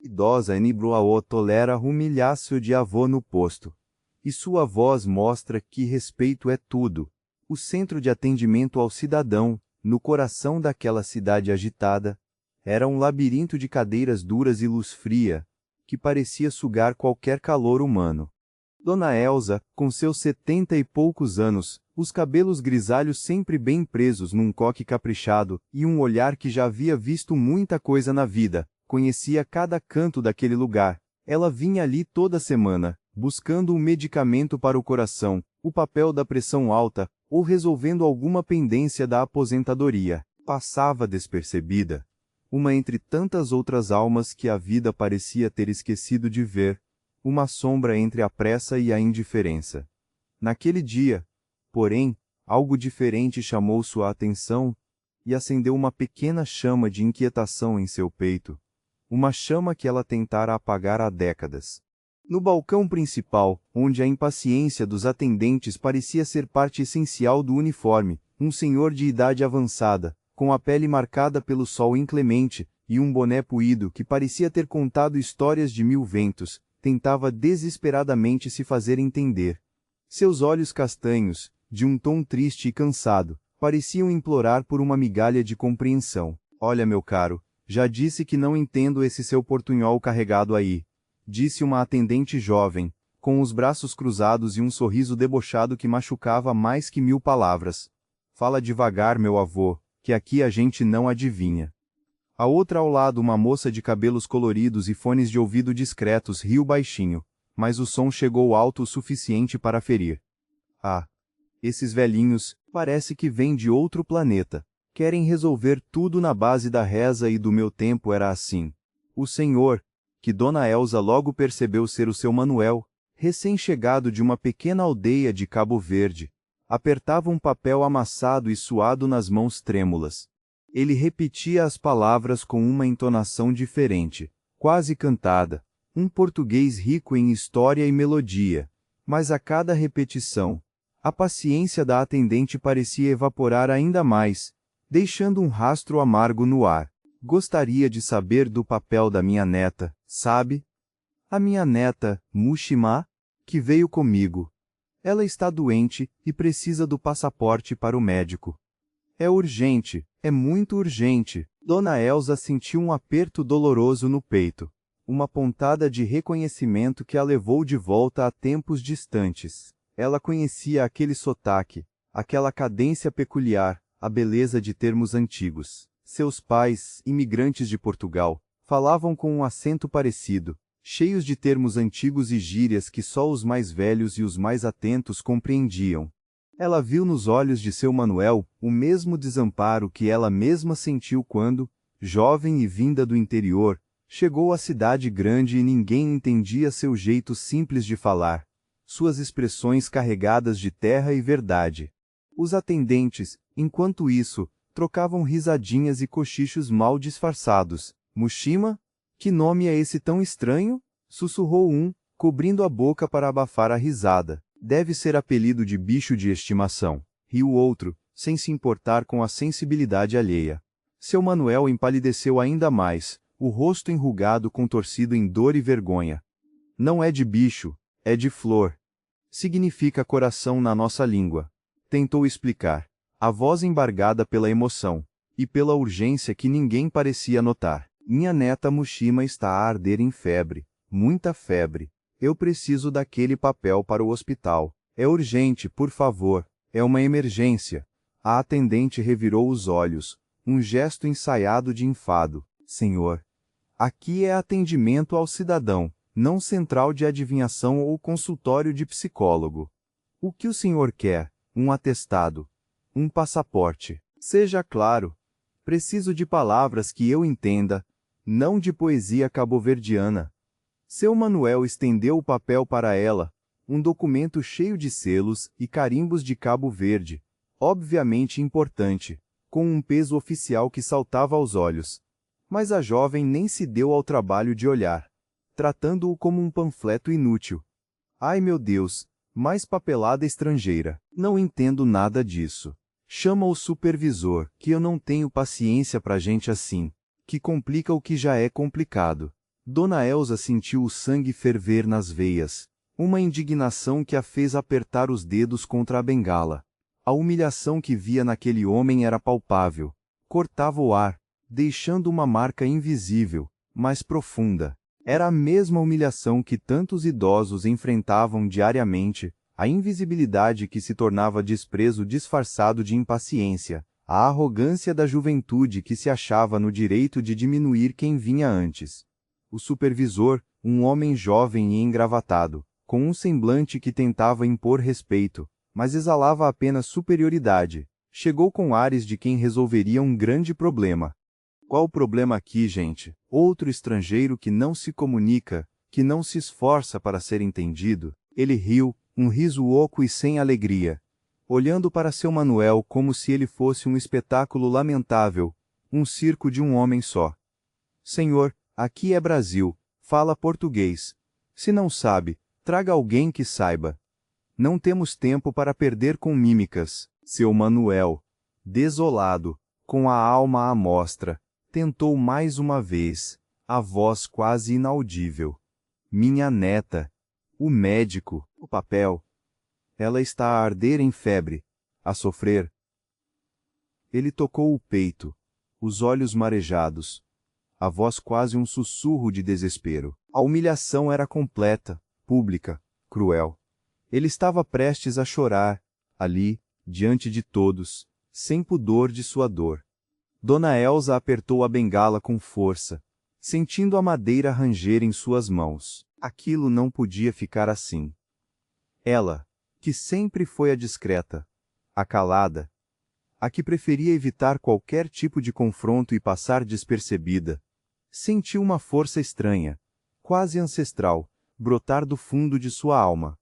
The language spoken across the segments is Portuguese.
Idosa Enibrao tolera humilhar-se de avô no posto. E sua voz mostra que respeito é tudo. O centro de atendimento ao cidadão, no coração daquela cidade agitada, era um labirinto de cadeiras duras e luz fria, que parecia sugar qualquer calor humano. Dona Elsa, com seus 70 e poucos anos, os cabelos grisalhos sempre bem presos num coque caprichado, e um olhar que já havia visto muita coisa na vida, conhecia cada canto daquele lugar. Ela vinha ali toda semana, buscando um medicamento para o coração, o papel da pressão alta, ou resolvendo alguma pendência da aposentadoria. Passava despercebida. Uma entre tantas outras almas que a vida parecia ter esquecido de ver, uma sombra entre a pressa e a indiferença. Naquele dia, porém, algo diferente chamou sua atenção e acendeu uma pequena chama de inquietação em seu peito, uma chama que ela tentara apagar há décadas. No balcão principal, onde a impaciência dos atendentes parecia ser parte essencial do uniforme, um senhor de idade avançada, com a pele marcada pelo sol inclemente, e um boné puído que parecia ter contado histórias de 1000 ventos, tentava desesperadamente se fazer entender. Seus olhos castanhos, de um tom triste e cansado, pareciam implorar por uma migalha de compreensão. Olha, meu caro, já disse que não entendo esse seu portunhol carregado aí, disse uma atendente jovem, com os braços cruzados e um sorriso debochado que machucava mais que 1000 palavras. Fala devagar, meu avô, que aqui a gente não adivinha. A outra ao lado, uma moça de cabelos coloridos e fones de ouvido discretos, riu baixinho, mas o som chegou alto o suficiente para ferir. Ah, esses velhinhos, parece que vêm de outro planeta. Querem resolver tudo na base da reza e do meu tempo era assim. O senhor, que Dona Elsa logo percebeu ser o seu Manuel, recém-chegado de uma pequena aldeia de Cabo Verde, apertava um papel amassado e suado nas mãos trêmulas. Ele repetia as palavras com uma entonação diferente, quase cantada, um português rico em história e melodia, mas a cada repetição, a paciência da atendente parecia evaporar ainda mais, deixando um rastro amargo no ar. Gostaria de saber do papel da minha neta, sabe? A minha neta, Mushima, que veio comigo. Ela está doente e precisa do passaporte para o médico. É urgente, é muito urgente. Dona Elsa sentiu um aperto doloroso no peito, uma pontada de reconhecimento que a levou de volta a tempos distantes. Ela conhecia aquele sotaque, aquela cadência peculiar, a beleza de termos antigos. Seus pais, imigrantes de Portugal, falavam com um acento parecido, cheios de termos antigos e gírias que só os mais velhos e os mais atentos compreendiam. Ela viu nos olhos de seu Manuel o mesmo desamparo que ela mesma sentiu quando, jovem e vinda do interior, chegou à cidade grande e ninguém entendia seu jeito simples de falar, suas expressões carregadas de terra e verdade. Os atendentes, enquanto isso, trocavam risadinhas e cochichos mal disfarçados. Mushima? Que nome é esse tão estranho? Sussurrou um, cobrindo a boca para abafar a risada. Deve ser apelido de bicho de estimação. Riu o outro, sem se importar com a sensibilidade alheia. Seu Manuel empalideceu ainda mais, o rosto enrugado contorcido em dor e vergonha. Não é de bicho, é de flor. Significa coração na nossa língua. Tentou explicar, a voz embargada pela emoção, e pela urgência que ninguém parecia notar. Minha neta Mushima está a arder em febre, muita febre. Eu preciso daquele papel para o hospital. É urgente, por favor. É uma emergência. A atendente revirou os olhos, um gesto ensaiado de enfado. Senhor, aqui é atendimento ao cidadão, não central de adivinhação ou consultório de psicólogo. O que o senhor quer? Um atestado. Um passaporte. Seja claro. Preciso de palavras que eu entenda, não de poesia cabo-verdiana. Seu Manuel estendeu o papel para ela, um documento cheio de selos e carimbos de Cabo Verde, obviamente importante, com um peso oficial que saltava aos olhos. Mas a jovem nem se deu ao trabalho de olhar, tratando-o como um panfleto inútil. Ai meu Deus, mais papelada estrangeira. Não entendo nada disso. Chama o supervisor, que eu não tenho paciência pra gente assim, que complica o que já é complicado. Dona Elsa sentiu o sangue ferver nas veias, uma indignação que a fez apertar os dedos contra a bengala. A humilhação que via naquele homem era palpável, cortava o ar, deixando uma marca invisível, mas profunda. Era a mesma humilhação que tantos idosos enfrentavam diariamente, a invisibilidade que se tornava desprezo disfarçado de impaciência, a arrogância da juventude que se achava no direito de diminuir quem vinha antes. O supervisor, um homem jovem e engravatado, com um semblante que tentava impor respeito, mas exalava apenas superioridade, chegou com ares de quem resolveria um grande problema. Qual o problema aqui, gente? Outro estrangeiro que não se comunica, que não se esforça para ser entendido. Ele riu, um riso oco e sem alegria, olhando para seu Manuel como se ele fosse um espetáculo lamentável, um circo de um homem só. Senhor, aqui é Brasil, fala português. Se não sabe, traga alguém que saiba. Não temos tempo para perder com mímicas. Seu Manuel, desolado, com a alma à mostra, tentou mais uma vez, a voz quase inaudível. Minha neta. O médico. O papel. Ela está a arder em febre. A sofrer. Ele tocou o peito, os olhos marejados. A voz quase um sussurro de desespero. A humilhação era completa, pública, cruel. Ele estava prestes a chorar, ali, diante de todos, sem pudor de sua dor. Dona Elsa apertou a bengala com força, sentindo a madeira ranger em suas mãos. Aquilo não podia ficar assim. Ela, que sempre foi a discreta, a calada, a que preferia evitar qualquer tipo de confronto e passar despercebida, sentiu uma força estranha, quase ancestral, brotar do fundo de sua alma.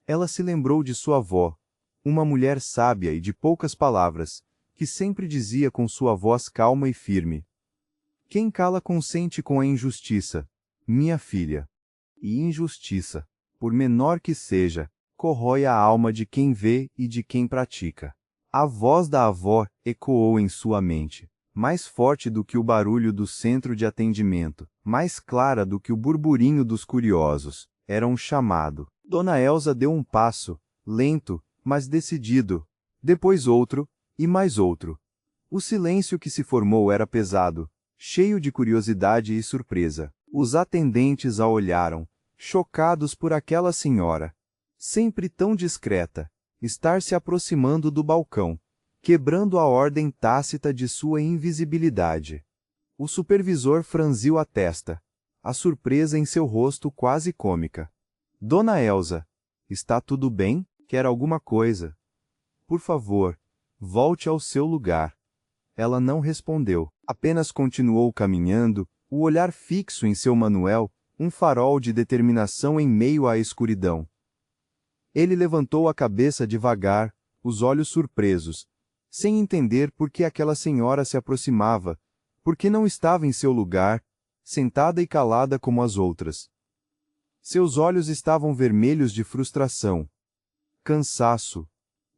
Ela se lembrou de sua avó, uma mulher sábia e de poucas palavras, que sempre dizia com sua voz calma e firme: quem cala consente com a injustiça, minha filha. E injustiça, por menor que seja, corrói a alma de quem vê e de quem pratica. A voz da avó ecoou em sua mente, mais forte do que o barulho do centro de atendimento, mais clara do que o burburinho dos curiosos. Era um chamado. Dona Elsa deu um passo, lento, mas decidido, depois outro, e mais outro. O silêncio que se formou era pesado, cheio de curiosidade e surpresa. Os atendentes a olharam, chocados por aquela senhora, sempre tão discreta, estar se aproximando do balcão, quebrando a ordem tácita de sua invisibilidade. O supervisor franziu a testa, a surpresa em seu rosto quase cômica. Dona Elsa, está tudo bem? Quer alguma coisa? Por favor, volte ao seu lugar. Ela não respondeu, apenas continuou caminhando, o olhar fixo em seu Manuel, um farol de determinação em meio à escuridão. Ele levantou a cabeça devagar, os olhos surpresos, sem entender por que aquela senhora se aproximava, por que não estava em seu lugar, sentada e calada como as outras. Seus olhos estavam vermelhos de frustração, cansaço,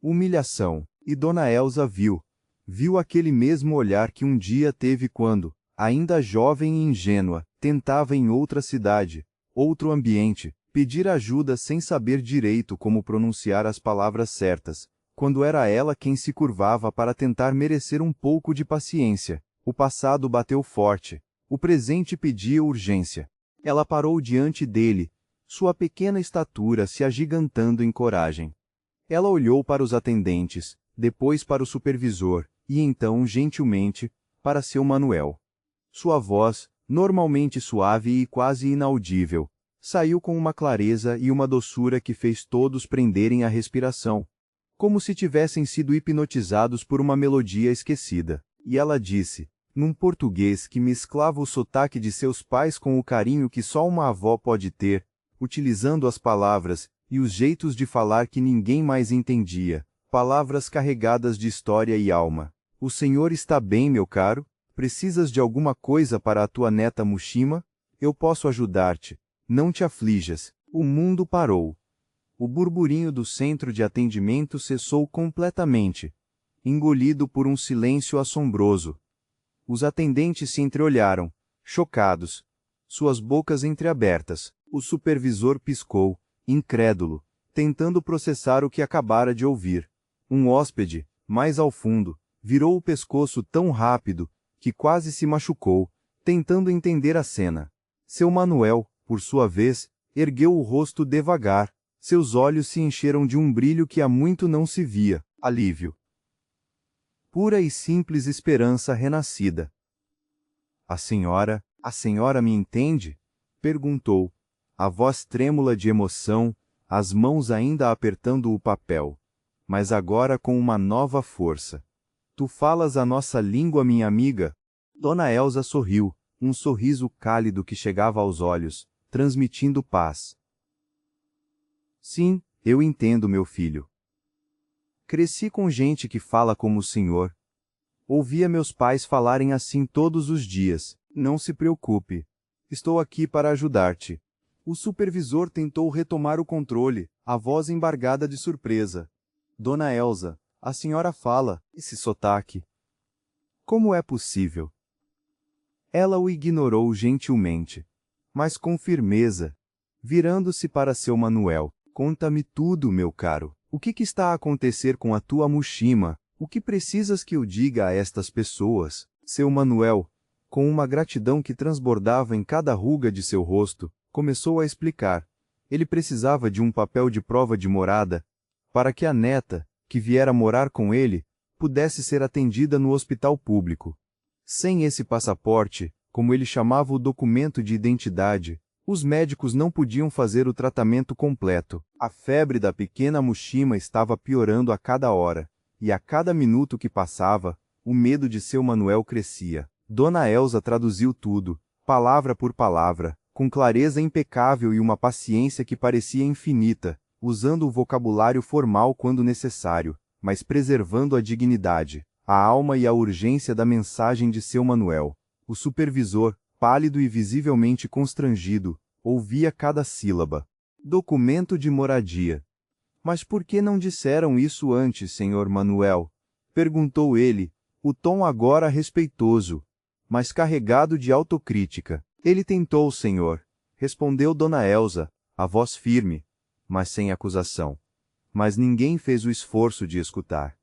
humilhação, e Dona Elsa viu aquele mesmo olhar que um dia teve quando, ainda jovem e ingênua, tentava em outra cidade, outro ambiente, pedir ajuda sem saber direito como pronunciar as palavras certas, quando era ela quem se curvava para tentar merecer um pouco de paciência. O passado bateu forte, o presente pedia urgência. Ela parou diante dele, sua pequena estatura se agigantando em coragem. Ela olhou para os atendentes, depois para o supervisor, e então, gentilmente, para seu Manuel. Sua voz, normalmente suave e quase inaudível, saiu com uma clareza e uma doçura que fez todos prenderem a respiração, como se tivessem sido hipnotizados por uma melodia esquecida. E ela disse, num português que mesclava o sotaque de seus pais com o carinho que só uma avó pode ter, utilizando as palavras e os jeitos de falar que ninguém mais entendia, palavras carregadas de história e alma. O senhor está bem, meu caro? Precisas de alguma coisa para a tua neta Mushima? Eu posso ajudar-te. Não te aflijas. O mundo parou. O burburinho do centro de atendimento cessou completamente, engolido por um silêncio assombroso. Os atendentes se entreolharam, chocados. suas bocas entreabertas. O supervisor piscou, incrédulo, tentando processar o que acabara de ouvir. Um hóspede, mais ao fundo, virou o pescoço tão rápido que quase se machucou, tentando entender a cena. Seu Manuel, por sua vez, ergueu o rosto devagar. Seus olhos se encheram de um brilho que há muito não se via, alívio. Pura e simples esperança renascida. A senhora me entende? Perguntou, a voz trêmula de emoção, as mãos ainda apertando o papel, mas agora com uma nova força. Tu falas a nossa língua, minha amiga? Dona Elsa sorriu, um sorriso cálido que chegava aos olhos, transmitindo paz. Sim, eu entendo, meu filho. Cresci com gente que fala como o senhor. Ouvia meus pais falarem assim todos os dias. Não se preocupe. Estou aqui para ajudar-te. O supervisor tentou retomar o controle, a voz embargada de surpresa. Dona Elsa, a senhora fala, esse sotaque. Como é possível? Ela o ignorou gentilmente, mas com firmeza, virando-se para seu Manuel. Conta-me tudo, meu caro. O que está a acontecer com a tua Mushima? O que precisas que eu diga a estas pessoas? Seu Manuel, com uma gratidão que transbordava em cada ruga de seu rosto, começou a explicar. Ele precisava de um papel de prova de morada, para que a neta, que viera morar com ele, pudesse ser atendida no hospital público. Sem esse passaporte, como ele chamava o documento de identidade, os médicos não podiam fazer o tratamento completo. A febre da pequena Mushima estava piorando a cada hora, e a cada minuto que passava, o medo de seu Manuel crescia. Dona Elsa traduziu tudo, palavra por palavra, com clareza impecável e uma paciência que parecia infinita, usando o vocabulário formal quando necessário, mas preservando a dignidade, a alma e a urgência da mensagem de seu Manuel. O supervisor, pálido e visivelmente constrangido, ouvia cada sílaba. Documento de moradia. Mas por que não disseram isso antes, senhor Manuel? Perguntou ele, o tom agora respeitoso, mas carregado de autocrítica. Ele tentou, senhor, respondeu Dona Elsa, a voz firme, mas sem acusação. Mas ninguém fez o esforço de escutar.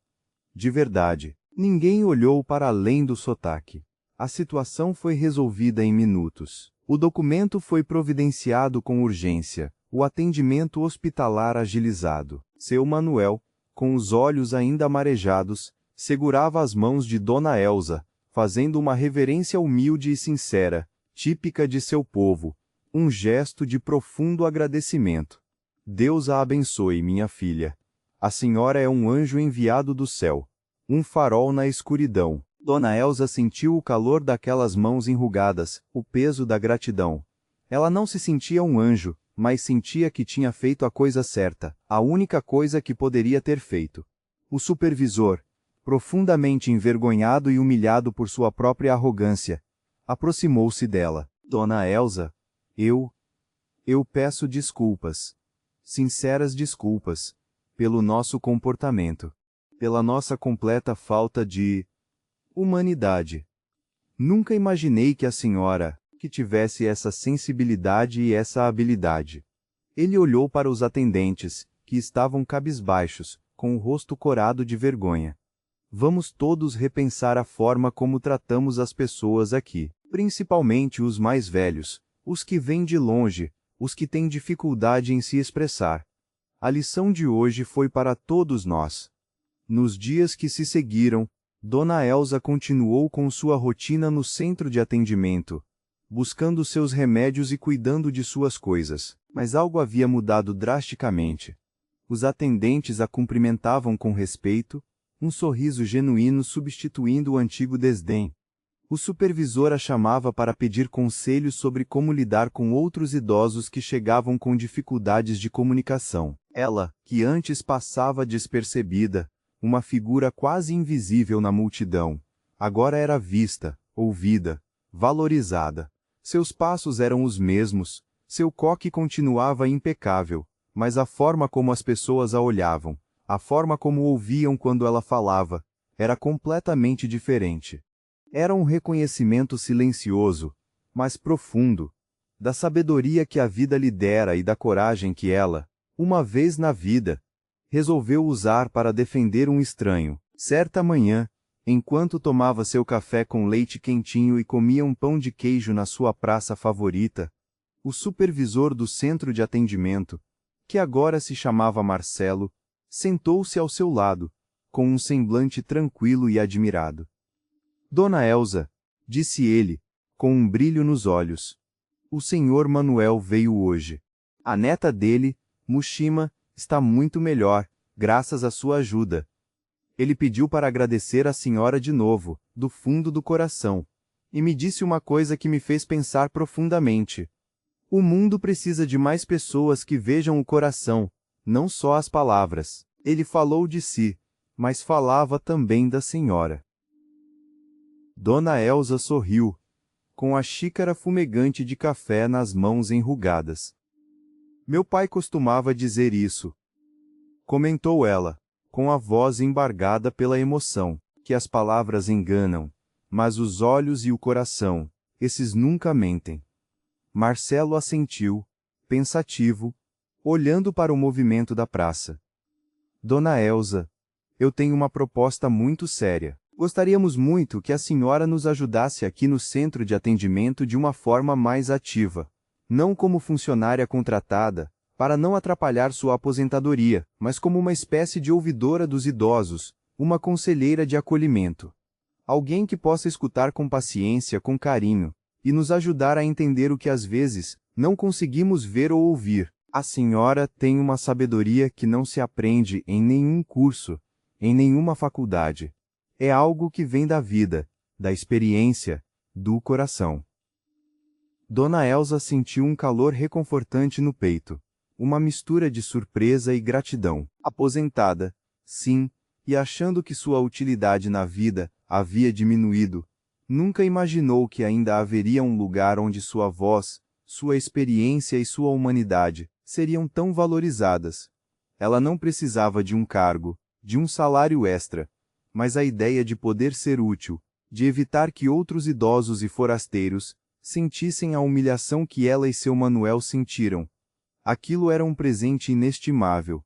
De verdade, ninguém olhou para além do sotaque. A situação foi resolvida em minutos. O documento foi providenciado com urgência, o atendimento hospitalar agilizado. Seu Manuel, com os olhos ainda marejados, segurava as mãos de Dona Elsa, fazendo uma reverência humilde e sincera, típica de seu povo, um gesto de profundo agradecimento. Deus a abençoe, minha filha. A senhora é um anjo enviado do céu, um farol na escuridão. Dona Elsa sentiu o calor daquelas mãos enrugadas, o peso da gratidão. Ela não se sentia um anjo, mas sentia que tinha feito a coisa certa, a única coisa que poderia ter feito. O supervisor, profundamente envergonhado e humilhado por sua própria arrogância, aproximou-se dela. Dona Elsa, eu peço desculpas, sinceras desculpas, pelo nosso comportamento, pela nossa completa falta de humanidade. Nunca imaginei que a senhora, que tivesse essa sensibilidade e essa habilidade. Ele olhou para os atendentes, que estavam cabisbaixos, com o rosto corado de vergonha. Vamos todos repensar a forma como tratamos as pessoas aqui, principalmente os mais velhos, os que vêm de longe, os que têm dificuldade em se expressar. A lição de hoje foi para todos nós. Nos dias que se seguiram, Dona Elsa continuou com sua rotina no centro de atendimento, buscando seus remédios e cuidando de suas coisas, mas algo havia mudado drasticamente. Os atendentes a cumprimentavam com respeito, um sorriso genuíno substituindo o antigo desdém. O supervisor a chamava para pedir conselhos sobre como lidar com outros idosos que chegavam com dificuldades de comunicação. Ela, que antes passava despercebida, uma figura quase invisível na multidão, agora era vista, ouvida, valorizada. Seus passos eram os mesmos, seu coque continuava impecável, mas a forma como as pessoas a olhavam, a forma como ouviam quando ela falava, era completamente diferente. Era um reconhecimento silencioso, mas profundo, da sabedoria que a vida lhe dera e da coragem que ela, uma vez na vida, resolveu usar para defender um estranho. Certa manhã, enquanto tomava seu café com leite quentinho e comia um pão de queijo na sua praça favorita, o supervisor do centro de atendimento, que agora se chamava Marcelo, sentou-se ao seu lado, com um semblante tranquilo e admirado. Dona Elsa, disse ele, com um brilho nos olhos, o senhor Manuel veio hoje. A neta dele, Mushima, está muito melhor, graças à sua ajuda. Ele pediu para agradecer à senhora de novo, do fundo do coração, e me disse uma coisa que me fez pensar profundamente. O mundo precisa de mais pessoas que vejam o coração, não só as palavras. Ele falou de si, mas falava também da senhora. Dona Elsa sorriu, com a xícara fumegante de café nas mãos enrugadas. Meu pai costumava dizer isso, comentou ela, com a voz embargada pela emoção, que as palavras enganam, mas os olhos e o coração, esses nunca mentem. Marcelo assentiu, pensativo, olhando para o movimento da praça. Dona Elsa, eu tenho uma proposta muito séria. Gostaríamos muito que a senhora nos ajudasse aqui no centro de atendimento de uma forma mais ativa. Não como funcionária contratada, para não atrapalhar sua aposentadoria, mas como uma espécie de ouvidora dos idosos, uma conselheira de acolhimento. Alguém que possa escutar com paciência, com carinho, e nos ajudar a entender o que às vezes não conseguimos ver ou ouvir. A senhora tem uma sabedoria que não se aprende em nenhum curso, em nenhuma faculdade. É algo que vem da vida, da experiência, do coração. Dona Elsa sentiu um calor reconfortante no peito, uma mistura de surpresa e gratidão. Aposentada, sim, e achando que sua utilidade na vida havia diminuído, nunca imaginou que ainda haveria um lugar onde sua voz, sua experiência e sua humanidade seriam tão valorizadas. Ela não precisava de um cargo, de um salário extra, mas a ideia de poder ser útil, de evitar que outros idosos e forasteiros sentissem a humilhação que ela e seu Manuel sentiram. Aquilo era um presente inestimável.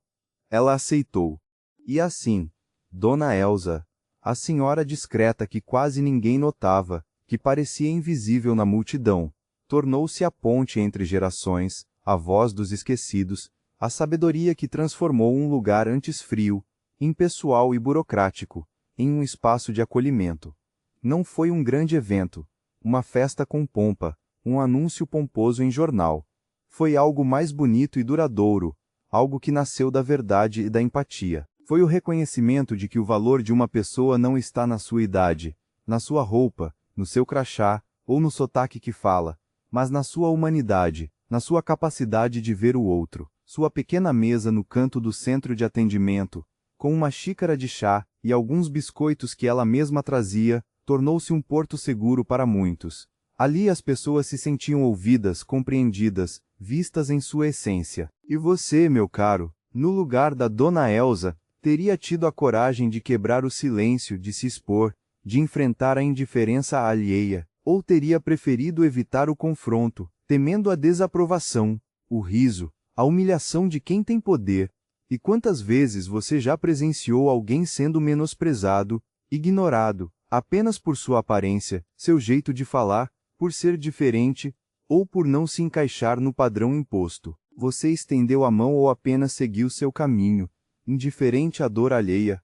Ela aceitou. E assim, Dona Elsa, a senhora discreta que quase ninguém notava, que parecia invisível na multidão, tornou-se a ponte entre gerações, a voz dos esquecidos, a sabedoria que transformou um lugar antes frio, impessoal e burocrático, em um espaço de acolhimento. Não foi um grande evento, uma festa com pompa, um anúncio pomposo em jornal. Foi algo mais bonito e duradouro, algo que nasceu da verdade e da empatia. Foi o reconhecimento de que o valor de uma pessoa não está na sua idade, na sua roupa, no seu crachá ou no sotaque que fala, mas na sua humanidade, na sua capacidade de ver o outro. Sua pequena mesa no canto do centro de atendimento, com uma xícara de chá e alguns biscoitos que ela mesma trazia, tornou-se um porto seguro para muitos. Ali as pessoas se sentiam ouvidas, compreendidas, vistas em sua essência. E você, meu caro, no lugar da Dona Elsa, teria tido a coragem de quebrar o silêncio, de se expor, de enfrentar a indiferença alheia, ou teria preferido evitar o confronto, temendo a desaprovação, o riso, a humilhação de quem tem poder? E quantas vezes você já presenciou alguém sendo menosprezado, ignorado, apenas por sua aparência, seu jeito de falar, por ser diferente, ou por não se encaixar no padrão imposto? Você estendeu a mão ou apenas seguiu seu caminho, indiferente à dor alheia?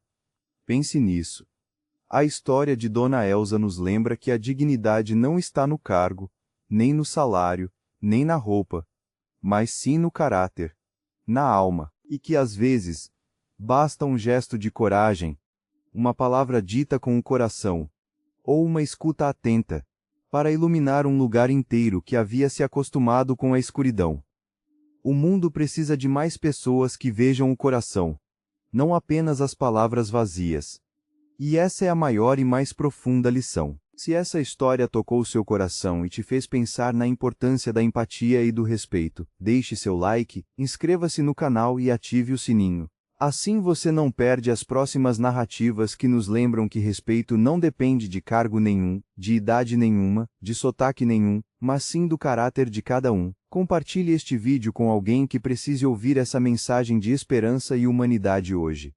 Pense nisso. A história de Dona Elsa nos lembra que a dignidade não está no cargo, nem no salário, nem na roupa, mas sim no caráter, na alma, e que às vezes basta um gesto de coragem, uma palavra dita com o coração, ou uma escuta atenta, para iluminar um lugar inteiro que havia se acostumado com a escuridão. O mundo precisa de mais pessoas que vejam o coração, não apenas as palavras vazias. E essa é a maior e mais profunda lição. Se essa história tocou seu coração e te fez pensar na importância da empatia e do respeito, deixe seu like, inscreva-se no canal e ative o sininho. Assim você não perde as próximas narrativas que nos lembram que respeito não depende de cargo nenhum, de idade nenhuma, de sotaque nenhum, mas sim do caráter de cada um. Compartilhe este vídeo com alguém que precise ouvir essa mensagem de esperança e humanidade hoje.